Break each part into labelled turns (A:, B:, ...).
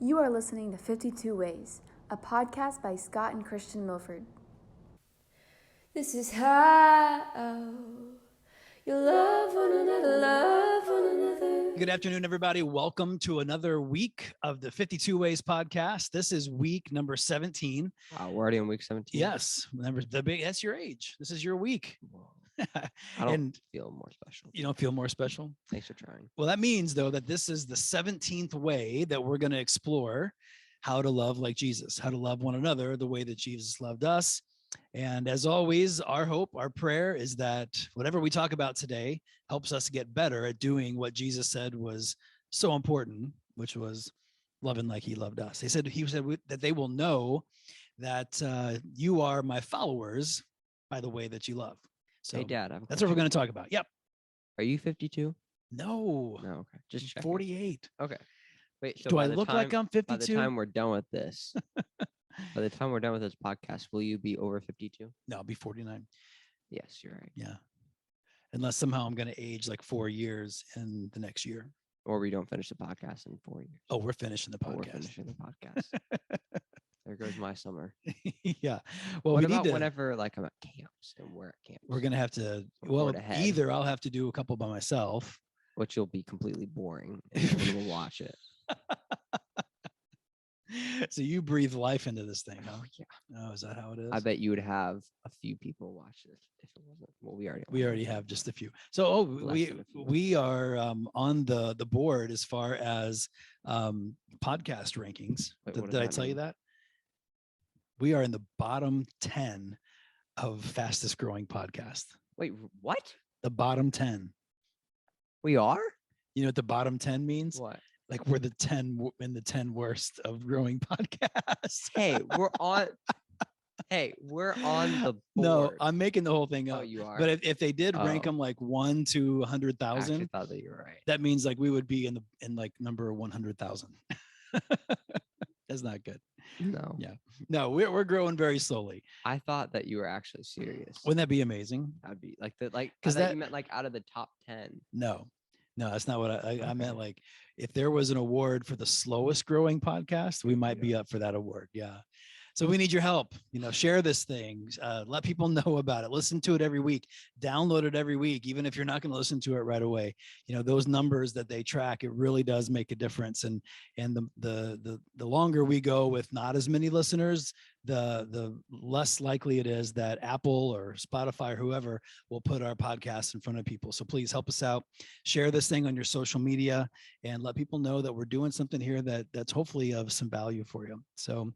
A: You are listening to 52 Ways, a podcast by Scott and Christian Milford. This is how you love one another, love one another.
B: Good afternoon, everybody. Welcome to another week of the 52 Ways podcast. This is week number 17.
C: Wow, we're already in week 17.
B: Yes, remember that's your age. This is your week.
C: I don't feel more special.
B: You don't feel more special?
C: Thanks for trying.
B: Well, that means, though, that this is the 17th way that we're going to explore how to love like Jesus, how to love one another the way that Jesus loved us. And as always, our hope, our prayer is that whatever we talk about today helps us get better at doing what Jesus said was so important, which was loving like he loved us. He said that they will know that you are my followers by the way that you love. So
C: hey, Dad,
B: that's what we're going to talk about. Yep.
C: Are you 52?
B: No.
C: No, okay. Just checking.
B: 48.
C: Okay. Wait, so
B: do I look like I'm 52?
C: By the time we're done with this, podcast, will you be over 52?
B: No, I'll be 49.
C: Yes, you're right.
B: Yeah. Unless somehow I'm going to age like 4 years in the next year.
C: Or we don't finish the podcast in 4 years.
B: Oh, we're finishing the podcast.
C: We're finishing the podcast. There goes my summer.
B: Yeah. Well,
C: what about whenever like I'm at camps and we're at camps?
B: We're going to have to, either I'll have to do a couple by myself.
C: Which will be completely boring and no one will watch it.
B: So you breathe life into this thing, huh?
C: Oh, yeah.
B: Oh, is that how it is?
C: I bet you would have a few people watch this if it wasn't. Well, we already
B: have just a few. So we are on the board as far as podcast rankings.
C: Wait,
B: did I tell you that? We are in the bottom 10 of fastest growing podcast.
C: Wait, what?
B: The bottom 10.
C: We are?
B: You know what the bottom 10 means?
C: What?
B: Like we're the 10 in the 10 worst of growing podcasts.
C: Hey, we're on the board.
B: No, I'm making the whole thing up.
C: Oh, you are.
B: But if they did rank them like 1 to 100,000,
C: I thought that you were right.
B: That means like we would be in like number 100,000. That's not good.
C: No.
B: Yeah. No, we're growing very slowly.
C: I thought that you were actually serious.
B: Wouldn't that be amazing?
C: That'd be because you meant like out of the top 10.
B: No, that's not what I meant. Like if there was an award for the slowest growing podcast, we might be up for that award. Yeah. So we need your help. Share this thing. Let people know about it. Listen to it every week. Download it every week, even if you're not going to listen to it right away. Those numbers that they track, it really does make a difference. And the longer we go with not as many listeners, the less likely it is that Apple or Spotify or whoever will put our podcast in front of people. So please help us out. Share this thing on your social media and let people know that we're doing something here that's hopefully of some value for you. So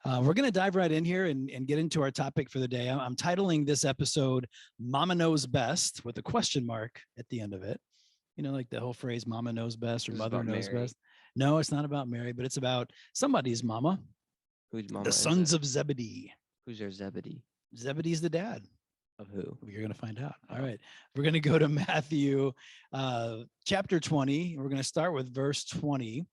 B: we're going to dive right in here and get into our topic for the day. I'm titling this episode Mama Knows Best with a question mark at the end of it. Like the whole phrase Mama knows best or Mother knows best. No, it's not about Mary, but it's about somebody's mama.
C: Who's mama?
B: The sons of Zebedee.
C: Who's their Zebedee?
B: Zebedee's the dad.
C: Of who?
B: You're going to find out. All right. We're going to go to Matthew chapter 20. We're going to start with verse 20.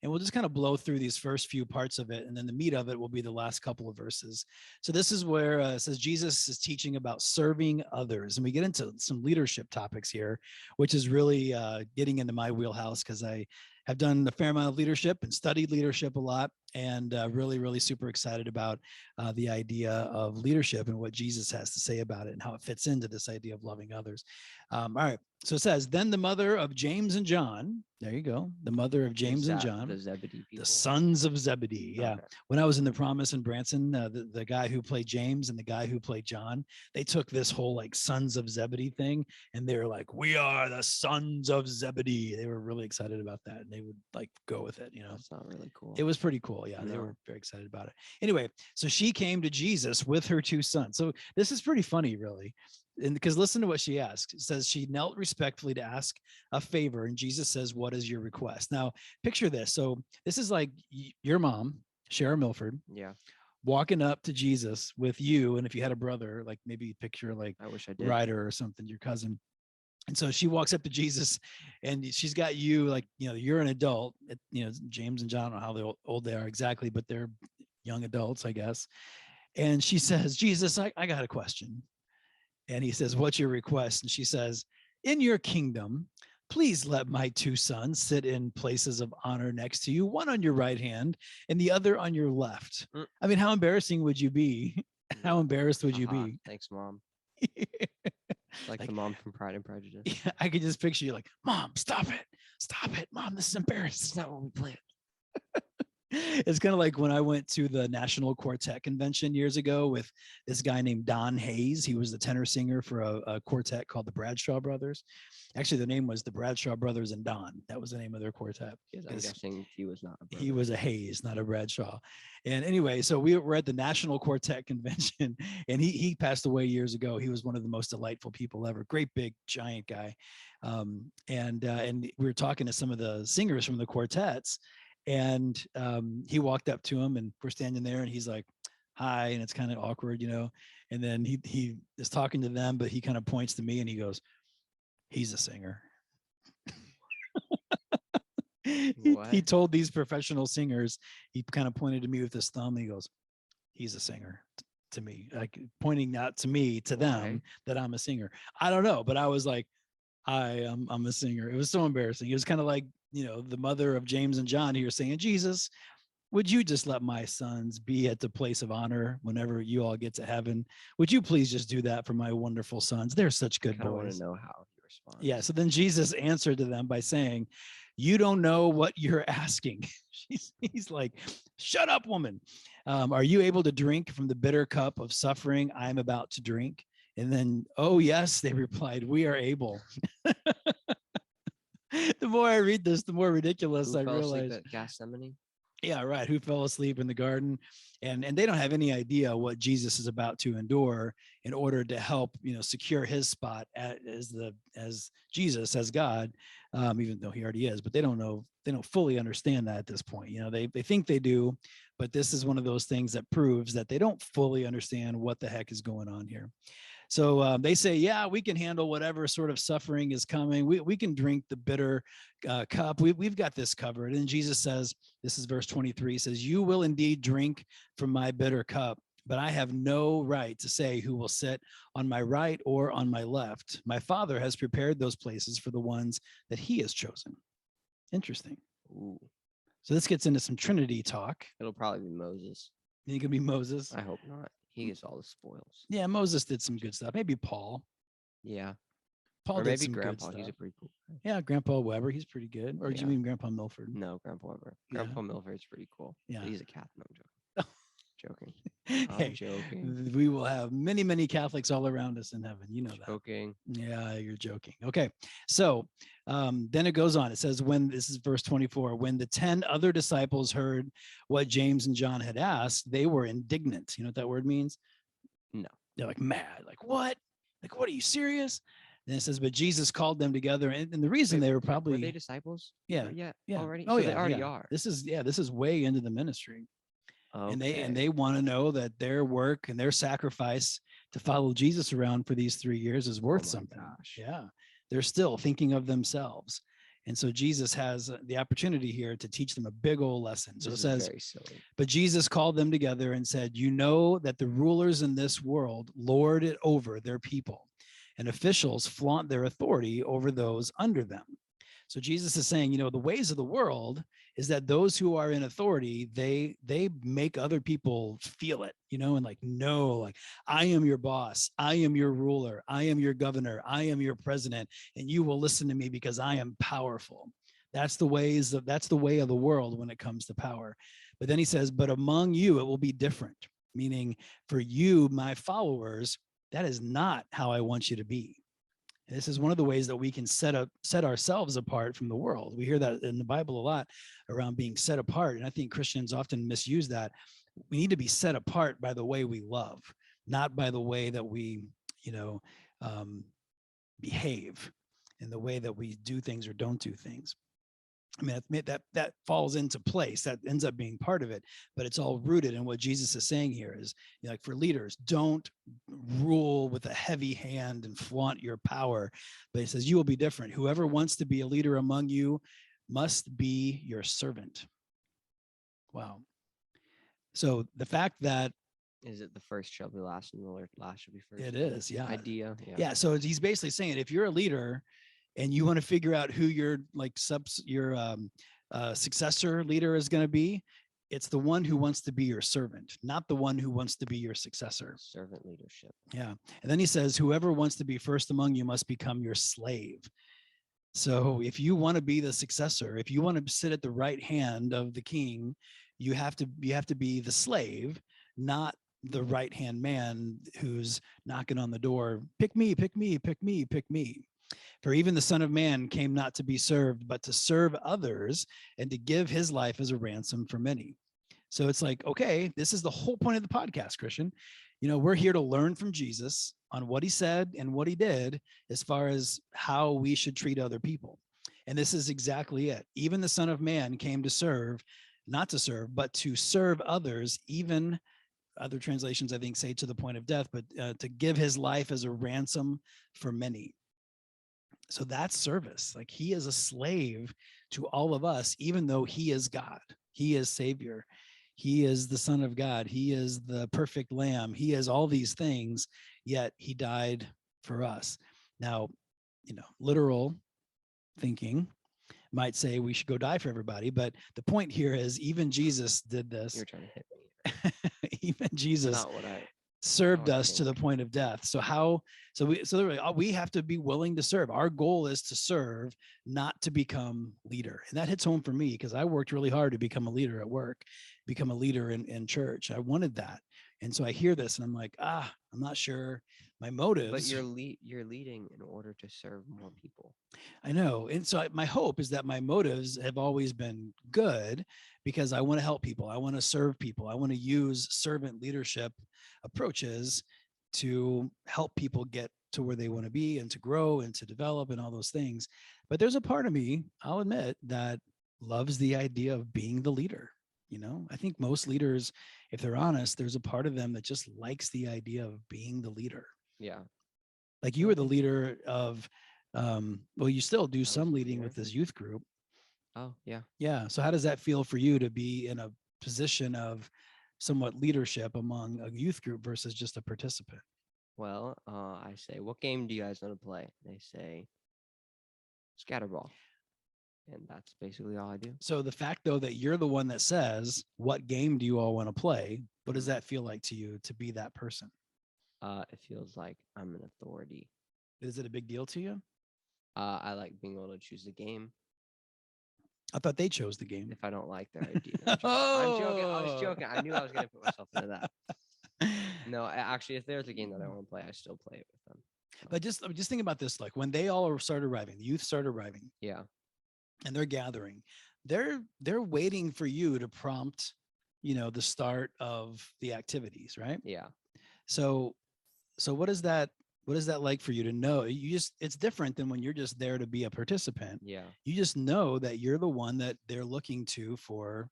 B: And we'll just kind of blow through these first few parts of it. And then the meat of it will be the last couple of verses. So this is where it says Jesus is teaching about serving others. And we get into some leadership topics here, which is really getting into my wheelhouse because I have done a fair amount of leadership and studied leadership a lot, and really, really super excited about the idea of leadership and what Jesus has to say about it and how it fits into this idea of loving others. All right. So it says, then the mother of James and John, there you go, the mother of James and John,
C: the Zebedee people?
B: The sons of Zebedee. Yeah. Okay. When I was in the Promise in Branson, the guy who played James and the guy who played John, they took this whole like sons of Zebedee thing and they were like, we are the sons of Zebedee. They were really excited about that and they would like go with it.
C: That's not really cool.
B: It was pretty cool. Yeah. No. They were very excited about it. Anyway, so she came to Jesus with her 2 sons. So this is pretty funny, really. And because listen to what she asked. It says she knelt respectfully to ask a favor. And Jesus says, what is your request? Now, picture this. So this is like your mom, Sharon Milford.
C: Yeah.
B: Walking up to Jesus with you. And if you had a brother, like maybe picture like
C: I wish I did.
B: Ryder or something, your cousin. And so she walks up to Jesus and she's got you like, you're an adult, James and John, I don't know how old they are exactly, but they're young adults, I guess. And she says, Jesus, I got a question. And he says, what's your request? And she says, in your kingdom, please let my two sons sit in places of honor next to you, one on your right hand and the other on your left.
C: Mm.
B: I mean, how embarrassing would you be? How embarrassed would you
C: Haha,
B: be?
C: Thanks, Mom. Like
B: Like,
C: the mom from Pride and Prejudice.
B: yeah, I could just picture you like, Mom, stop it. Stop it. Mom, this is embarrassing.
C: It's not what we planned.
B: It's kind of like when I went to the National Quartet Convention years ago with this guy named Don Hayes. He was the tenor singer for a quartet called the Bradshaw Brothers. Actually, the name was the Bradshaw Brothers and Don. That was the name of their quartet.
C: Because I'm guessing he was not a brother.
B: He was a Hayes, not a Bradshaw. And anyway, so we were at the National Quartet Convention, and he passed away years ago. He was one of the most delightful people ever. Great big giant guy. And we were talking to some of the singers from the quartets, and he walked up to him, and we're standing there, and he's like, "Hi," and it's kind of awkward, you know. And then he is talking to them, but he kind of points to me, and he goes, "He's a singer." He told these professional singers, he kind of pointed to me with his thumb, and he goes, "He's a singer," to me, like pointing out to me, to them, that I'm a singer. I don't know, but I was like, I'm a singer. It was so embarrassing. It was kind of like, you know, the mother of James and John here saying, "Jesus, would you just let my sons be at the place of honor whenever you all get to heaven? Would you please just do that for my wonderful sons? They're such good
C: I want
B: boys."
C: to know how he responds.
B: Yeah. So then Jesus answered to them by saying, "You don't know what you're asking." He's like, "Shut up, woman. Are you able to drink from the bitter cup of suffering I'm about to drink?" And then, "Oh, yes," they replied, "we are able." The more I read this, the more ridiculous
C: Who
B: I
C: fell asleep
B: realize.
C: at Gethsemane?
B: Yeah, right. Who fell asleep in the garden, and they don't have any idea what Jesus is about to endure in order to help, you know, secure his spot as Jesus, as God, even though he already is. But they don't know. They don't fully understand that at this point. You know, they think they do, but this is one of those things that proves that they don't fully understand what the heck is going on here. So they say, "Yeah, we can handle whatever sort of suffering is coming. We can drink the bitter cup. We've got this covered." And Jesus says, this is verse 23, says, "You will indeed drink from my bitter cup, but I have no right to say who will sit on my right or on my left. My Father has prepared those places for the ones that he has chosen." Interesting.
C: Ooh.
B: So this gets into some Trinity talk.
C: It'll probably be Moses.
B: You think it'll be Moses?
C: I hope not. He gets all the spoils.
B: Yeah, Moses did some good stuff. Maybe Paul.
C: Yeah.
B: Paul
C: Or
B: did
C: maybe
B: some
C: Grandpa.
B: good stuff.
C: He's a pretty cool guy.
B: Yeah, Grandpa Weber, he's pretty good. Or do you
C: Yeah.
B: mean Grandpa Milford?
C: No, Grandpa Weber.
B: Yeah.
C: Grandpa Milford's pretty cool.
B: Yeah.
C: He's a Catholic. No, I'm joking. Joking.
B: Hey,
C: I'm joking.
B: we will have many, many Catholics all around us in heaven. You know that.
C: Joking.
B: Yeah, you're joking. Okay. So then it goes on. It says, when, this is verse 24, when the 10 other disciples heard what James and John had asked, they were indignant. You know what that word means?
C: No.
B: They're like mad. Like, what? Like, what, are you serious? And it says, but Jesus called them together. And the reason they were probably.
C: Were they disciples?
B: Yeah.
C: Yeah.
B: Yeah.
C: Already?
B: Oh,
C: So
B: yeah.
C: they already
B: yeah.
C: are.
B: This is way into the ministry.
C: Okay.
B: And they want to know that their work and their sacrifice to follow Jesus around for these 3 years is worth something.
C: Gosh.
B: Yeah. They're still thinking of themselves. And so Jesus has the opportunity here to teach them a big old lesson. So
C: This
B: it says,
C: is very silly.
B: but Jesus called them together and said, "You know that the rulers in this world lord it over their people, and officials flaunt their authority over those under them." So Jesus is saying, you know, the ways of the world is that those who are in authority, they make other people feel it, you know, and like, no, like, I am your boss, I am your ruler, I am your governor, I am your president, and you will listen to me because I am powerful. That's the way of the world when it comes to power. But then he says, but among you, it will be different. Meaning for you, my followers, that is not how I want you to be. This is one of the ways that we can set ourselves apart from the world. We hear that in the Bible a lot around being set apart. And I think Christians often misuse that. We need to be set apart by the way we love, not by the way that we, you know, behave, and the way that we do things or don't do things. I mean, that falls into place. That ends up being part of it, but it's all rooted in what Jesus is saying here is, you know, like, for leaders, don't rule with a heavy hand and flaunt your power. But he says, you will be different. Whoever wants to be a leader among you must be your servant. Wow. So the fact that
C: Is it the first shall be last and the last shall be first?
B: it is, yeah.
C: Idea.
B: Yeah. So he's basically saying, if you're a leader and you want to figure out who your successor leader is going to be, it's the one who wants to be your servant, not the one who wants to be your successor.
C: Servant leadership.
B: Yeah. And then he says, whoever wants to be first among you must become your slave. So if you want to be the successor, if you want to sit at the right hand of the king, you have to be the slave, not the right hand man who's knocking on the door. Pick me, pick me, pick me, pick me. For even the Son of Man came not to be served, but to serve others and to give his life as a ransom for many. So it's like, okay, this is the whole point of the podcast, Christian. We're here to learn from Jesus on what he said and what he did as far as how we should treat other people. And this is exactly it. Even the Son of Man came to serve, not to serve, but to serve others, even other translations, I think, say to the point of death, but to give his life as a ransom for many. So that's service. Like, he is a slave to all of us, even though he is God. He is Savior. He is the Son of God. He is the perfect Lamb. He is all these things, yet he died for us. Now, literal thinking might say we should go die for everybody, but the point here is even Jesus did this.
C: You're trying to hit me.
B: Even Jesus
C: Not what I
B: served us to the point of death. So we have to be willing to serve. Our goal is to serve, not to become leader. And that hits home for me because I worked really hard to become a leader at work, become a leader in church. I wanted that. And so I hear this and I'm like, I'm not sure my motives.
C: But you're leading in order to serve more people.
B: I know. And so my hope is that my motives have always been good because I want to help people. I want to serve people. I want to use servant leadership approaches to help people get to where they want to be and to grow and to develop and all those things. But there's a part of me, I'll admit, that loves the idea of being the leader. I think most leaders, if they're honest, there's a part of them that just likes the idea of being the leader.
C: Yeah.
B: Like you were the leader of, you still do some leading with this youth group.
C: Oh, yeah.
B: Yeah. So how does that feel for you to be in a position of somewhat leadership among a youth group versus just a participant?
C: Well, I say, what game do you guys want to play? They say, scatterball. And that's basically all I do.
B: So the fact, though, that you're the one that says, what game do you all want to play? What does that feel like to you to be that person?
C: It feels like I'm an authority.
B: Is it a big deal to you?
C: I like being able to choose the game.
B: I thought they chose the game.
C: If I don't like their idea. I'm joking. I was joking. I knew I was going to put myself into that. No, actually, if there's a game that I want to play, I still play it with them. So.
B: But just think about this. Like when they all started arriving, the youth started arriving.
C: Yeah.
B: And they're gathering. They're waiting for you to prompt, the start of the activities, right?
C: Yeah.
B: So what is that like for you to know? It's different than when you're just there to be a participant.
C: Yeah.
B: You just know that you're the one that they're looking to for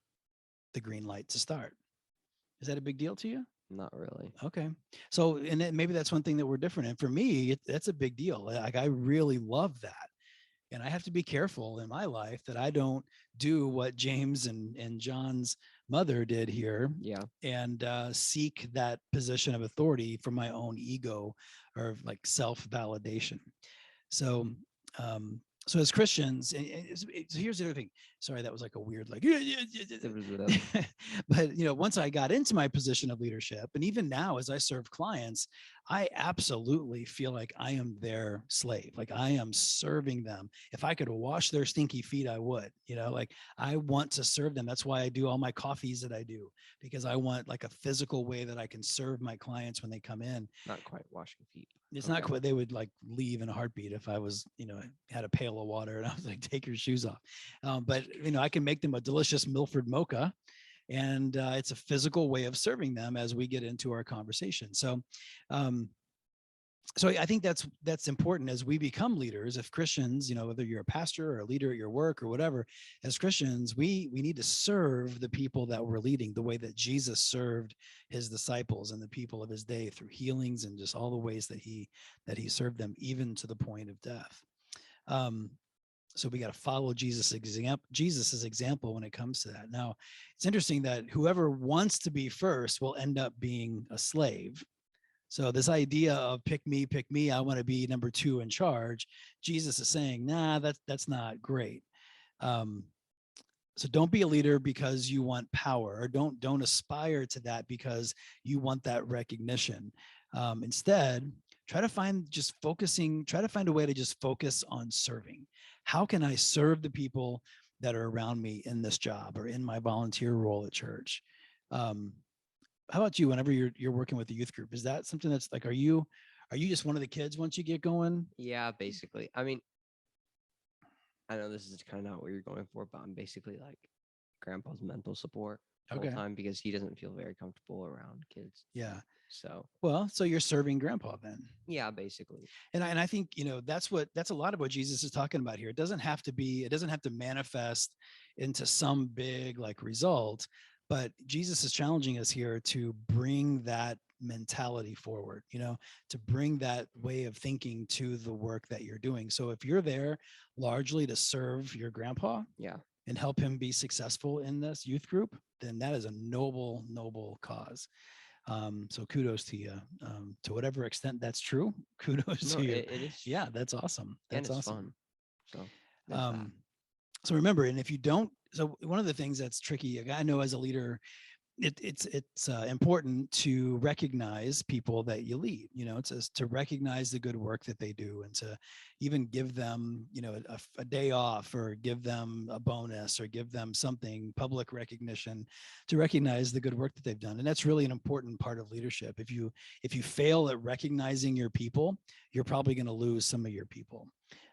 B: the green light to start. Is that a big deal to you?
C: Not really.
B: Okay. So, and then maybe that's one thing that we're different. And for me, that's a big deal. Like I really love that. And I have to be careful in my life that I don't do what James and John's mother did here.
C: Yeah.
B: And seek that position of authority for my own ego or like self-validation. So, so as Christians, and here's the other thing. Sorry, that was like a weird, like, but once I got into my position of leadership, and even now as I serve clients, I absolutely feel like I am their slave. Like I am serving them. If I could wash their stinky feet, I would, like I want to serve them. That's why I do all my coffees that I do, because I want like a physical way that I can serve my clients when they come in.
C: Not quite washing feet.
B: It's not quite, they would like leave in a heartbeat if I was, had a pail of water and I was like, take your shoes off. But, I can make them a delicious Milford mocha, and it's a physical way of serving them as we get into our conversation. So, so I think that's important as we become leaders. If Christians, whether you're a pastor or a leader at your work or whatever, as Christians, we need to serve the people that we're leading the way that Jesus served his disciples and the people of his day through healings and just all the ways that he served them, even to the point of death. So we got to follow Jesus's example when it comes to that. Now, it's interesting that whoever wants to be first will end up being a slave. So this idea of pick me, I want to be number 2 in charge. Jesus is saying, nah, that's not great. So don't be a leader because you want power, or don't aspire to that because you want that recognition. Instead, try to find a way to just focus on serving. How can I serve the people that are around me in this job or in my volunteer role at church? How about you? Whenever you're working with the youth group, is that something that's like, are you just one of the kids once you get going?
C: Yeah, basically. I mean, I know this is kind of not what you're going for, but I'm basically like grandpa's mental support the whole
B: Okay.
C: time because he doesn't feel very comfortable around kids.
B: Yeah.
C: So
B: Well, so you're serving grandpa then.
C: yeah, basically.
B: And I think, that's a lot of what Jesus is talking about here. It doesn't have to manifest into some big like result, but Jesus is challenging us here to bring that mentality forward, to bring that way of thinking to the work that you're doing. So if you're there largely to serve your grandpa,
C: Yeah.
B: and help him be successful in this youth group, then that is a noble cause. So kudos to you. To whatever extent that's true, kudos
C: No,
B: to you.
C: it is.
B: Yeah, that's awesome.
C: And
B: That's
C: it's
B: awesome.
C: fun. So there's that.
B: So remember, and if you don't, so one of the things that's tricky, I know as a leader, it's important to recognize people that you lead. It's to recognize the good work that they do, and to even give them, a day off, or give them a bonus, or give them something, public recognition, to recognize the good work that they've done. And that's really an important part of leadership. If you fail at recognizing your people, you're probably going to lose some of your people.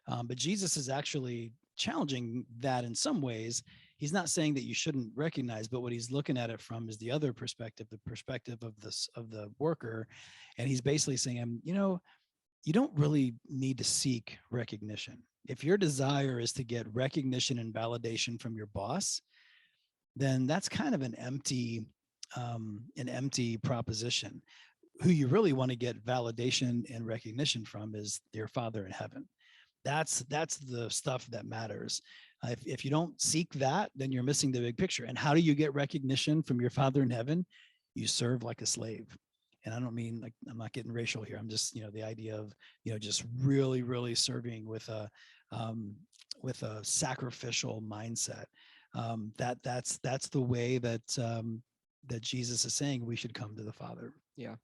B: But Jesus is actually challenging that in some ways. He's not saying that you shouldn't recognize, but what he's looking at it from is the other perspective, the perspective of the worker. And he's basically saying, you don't really need to seek recognition. If your desire is to get recognition and validation from your boss, then that's kind of an empty proposition. Who you really want to get validation and recognition from is your Father in heaven. That's the stuff that matters. If you don't seek that, then you're missing the big picture. And how do you get recognition from your Father in heaven? You serve like a slave. And I don't mean like, I'm not getting racial here. I'm just, the idea of, just really, really serving with a sacrificial mindset. That's the way that Jesus is saying we should come to the Father.
C: Yeah.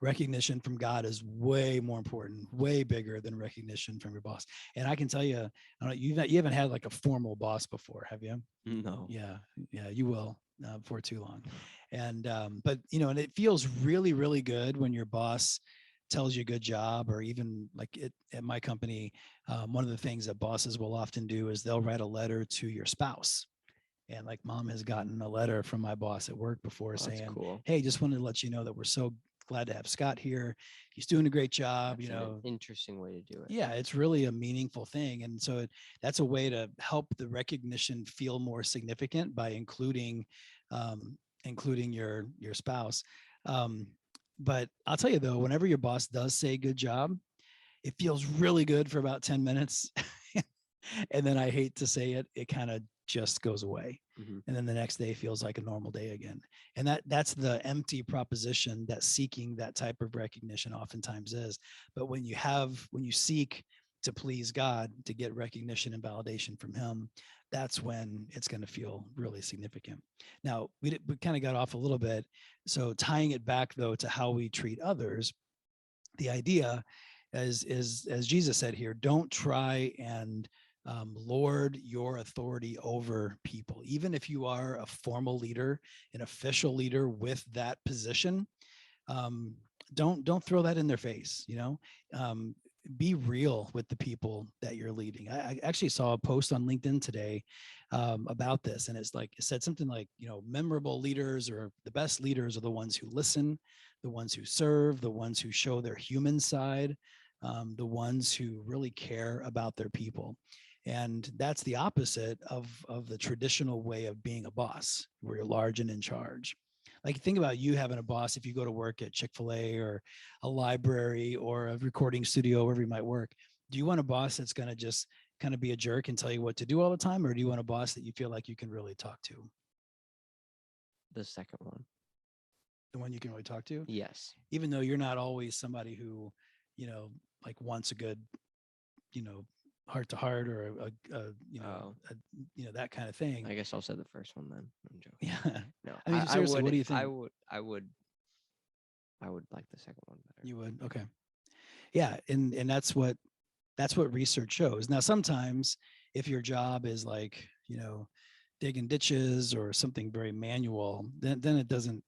B: Recognition from God is way more important, way bigger than recognition from your boss. And I can tell you, you haven't had like a formal boss before, have you?
C: No.
B: Yeah, you will before too long. And but and it feels really, really good when your boss tells you good job, or even like at my company, one of the things that bosses will often do is they'll write a letter to your spouse. And like mom has gotten a letter from my boss at work before saying,
C: cool.
B: hey, just wanted to let you know that we're so glad to have Scott here. He's doing a great job.
C: That's an interesting way to do it.
B: Yeah, it's really a meaningful thing. And so that's a way to help the recognition feel more significant by including your spouse. But I'll tell you though, whenever your boss does say good job, it feels really good for about 10 minutes. And then I hate to say it, it kind of just goes away.
C: Mm-hmm.
B: And then the next day feels like a normal day again. And that's the empty proposition that seeking that type of recognition oftentimes is. But when you seek to please God, to get recognition and validation from him, that's when it's going to feel really significant. Now, we kind of got off a little bit. So tying it back though to how we treat others, the idea is as Jesus said here, don't try and lord your authority over people. Even if you are a formal leader, an official leader with that position, don't throw that in their face. Be real with the people that you're leading. I actually saw a post on LinkedIn today about this, and it said something like, memorable leaders, or the best leaders, are the ones who listen, the ones who serve, the ones who show their human side, the ones who really care about their people. And that's the opposite of the traditional way of being a boss, where you're large and in charge. Like, think about you having a boss. If you go to work at Chick-fil-A or a library or a recording studio, wherever you might work, do you want a boss that's going to just kind of be a jerk and tell you what to do all the time? Or do you want a boss that you feel like you can really talk to?
C: The second one.
B: the one you can really talk to?
C: Yes.
B: Even though you're not always somebody who, like wants a good, heart to heart or that kind of thing.
C: I guess I'll say the first one then. I'm joking.
B: Yeah.
C: No,
B: I mean, seriously, what do you think?
C: I would like the second one better.
B: You would? Okay. Yeah. And that's what research shows. Now, sometimes if your job is like, digging ditches or something very manual, then it doesn't,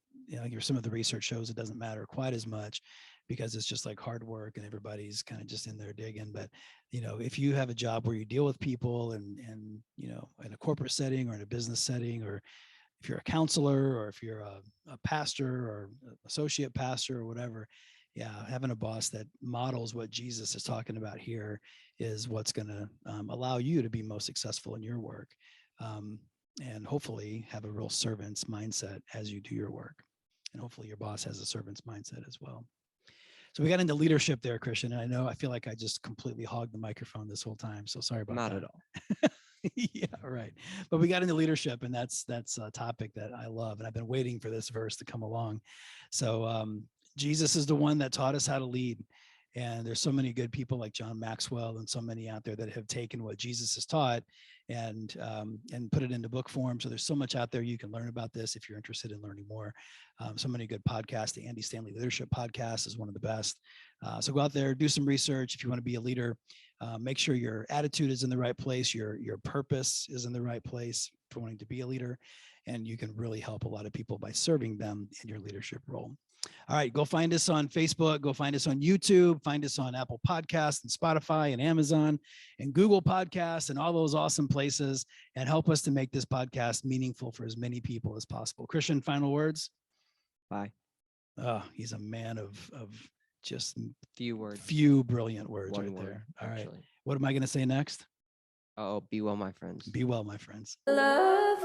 B: some of the research shows it doesn't matter quite as much because it's just like hard work and everybody's kind of just in there digging. But, if you have a job where you deal with people and in a corporate setting or in a business setting, or if you're a counselor or if you're a pastor or associate pastor or whatever, yeah, having a boss that models what Jesus is talking about here is what's going to allow you to be most successful in your work, and hopefully have a real servant's mindset as you do your work. And hopefully your boss has a servant's mindset as well. So we got into leadership there, Christian. And I feel like I just completely hogged the microphone this whole time. So sorry about that.
C: Not at all.
B: Yeah, right. But we got into leadership, and that's a topic that I love. And I've been waiting for this verse to come along. So Jesus is the one that taught us how to lead. And there's so many good people like John Maxwell and so many out there that have taken what Jesus has taught and put it into book form. So there's so much out there you can learn about this if you're interested in learning more. So many good podcasts. The Andy Stanley Leadership Podcast is one of the best. So go out there, do some research. If you want to be a leader, make sure your attitude is in the right place. Your purpose is in the right place for wanting to be a leader. And you can really help a lot of people by serving them in your leadership role. All right, go find us on Facebook, go find us on YouTube, find us on Apple Podcasts and Spotify and Amazon and Google Podcasts and all those awesome places, and help us to make this podcast meaningful for as many people as possible. Christian, final words?
C: Bye.
B: Oh, he's a man of just
C: few
B: brilliant words.
C: One
B: right
C: word,
B: there. All
C: actually.
B: right. What am I going to say next?
C: Oh, be well, my friends.
B: Be well, my friends.
A: Love